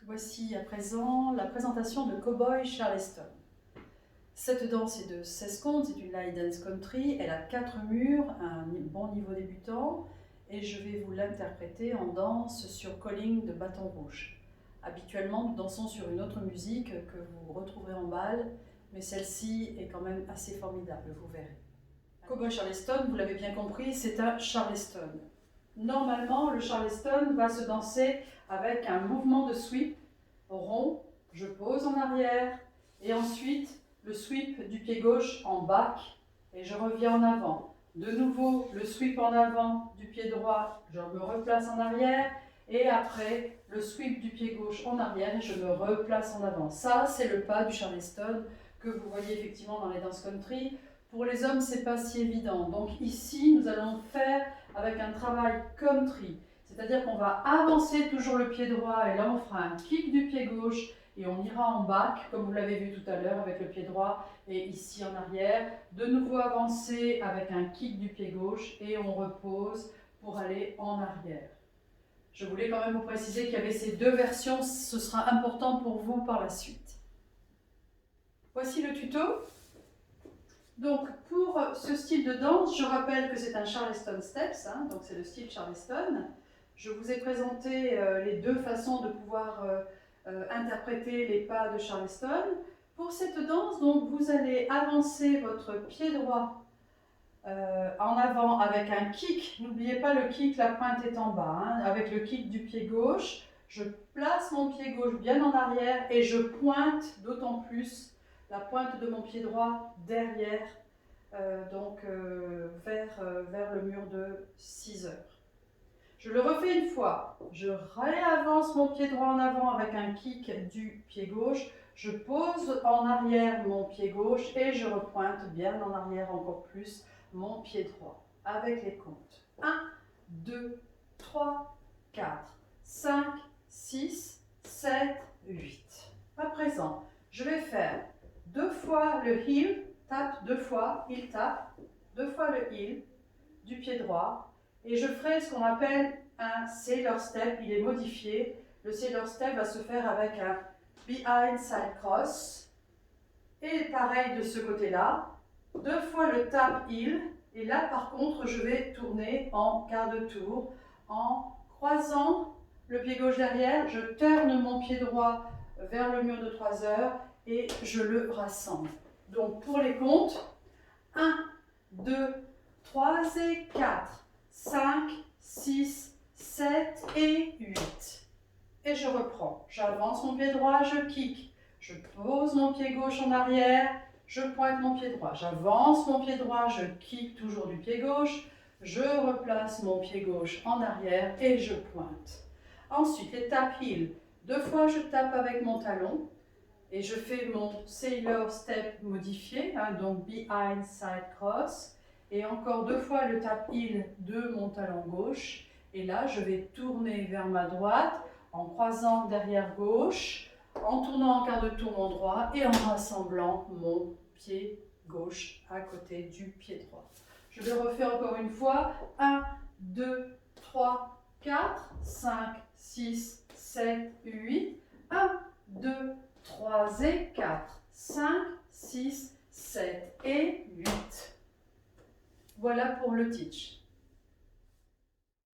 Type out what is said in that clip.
Voici à présent la présentation de Cowboy Charleston. Cette danse est de 16 comptes, c'est une line dance country, elle a 4 murs, un bon niveau débutant, et je vais vous l'interpréter en danse sur Calling de Bâton Rouge. Habituellement, nous dansons sur une autre musique que vous retrouverez en bal, mais celle-ci est quand même assez formidable, vous verrez. Cowboy Charleston, vous l'avez bien compris, c'est un Charleston. Normalement, le Charleston va se danser avec un mouvement de sweep rond, je pose en arrière, et ensuite le sweep du pied gauche en back, et je reviens en avant. De nouveau, le sweep en avant du pied droit, je me replace en arrière, et après, le sweep du pied gauche en arrière, et je me replace en avant. Ça, c'est le pas du Charleston que vous voyez effectivement dans les danses country. Pour les hommes, c'est pas si évident. Donc ici, nous allons faire avec un travail country. C'est-à-dire qu'on va avancer toujours le pied droit, et là on fera un kick du pied gauche, et on ira en back, comme vous l'avez vu tout à l'heure avec le pied droit, et ici en arrière. De nouveau avancer avec un kick du pied gauche, et on repose pour aller en arrière. Je voulais quand même vous préciser qu'il y avait ces deux versions, ce sera important pour vous par la suite. Voici le tuto. Donc pour ce style de danse, je rappelle que c'est un Charleston Steps, donc c'est le style Charleston. Je vous ai présenté les deux façons de pouvoir interpréter les pas de Charleston. Pour cette danse, donc, vous allez avancer votre pied droit en avant avec un kick. N'oubliez pas le kick, la pointe est en bas. Avec le kick du pied gauche, je place mon pied gauche bien en arrière et je pointe d'autant plus la pointe de mon pied droit derrière, vers le mur de 6 heures. Je le refais une fois, je réavance mon pied droit en avant avec un kick du pied gauche, je pose en arrière mon pied gauche et je repointe bien en arrière encore plus mon pied droit avec les comptes. 1, 2, 3, 4, 5, 6, 7, 8. À présent, je vais faire 2 fois le heel, tape 2 fois, heel tape, 2 fois le heel du pied droit, et je ferai ce qu'on appelle un sailor step. Il est modifié. Le sailor step va se faire avec un behind side cross, et pareil de ce côté-là, 2 fois le tap heel, et là par contre je vais tourner en quart de tour en croisant le pied gauche derrière, je tourne mon pied droit vers le mur de 3 heures et je le rassemble. Donc pour les comptes, 1, 2, 3 et 4, 5, 6, 7 et 8. Et je reprends. J'avance mon pied droit, je kick. Je pose mon pied gauche en arrière, je pointe mon pied droit. J'avance mon pied droit, je kick toujours du pied gauche. Je replace mon pied gauche en arrière et je pointe. Ensuite, les tap heel. 2 fois, je tape avec mon talon. Et je fais mon sailor step modifié, donc behind side cross. Et encore 2 fois le tap heel de mon talon gauche. Et là, je vais tourner vers ma droite en croisant derrière gauche, en tournant en quart de tour mon droit et en rassemblant mon pied gauche à côté du pied droit. Je le refais encore une fois. 1, 2, 3, 4, 5, 6, 7, 8. 1, 2, 3 et 4, 5, 6, 7 et 8. Voilà pour le teach.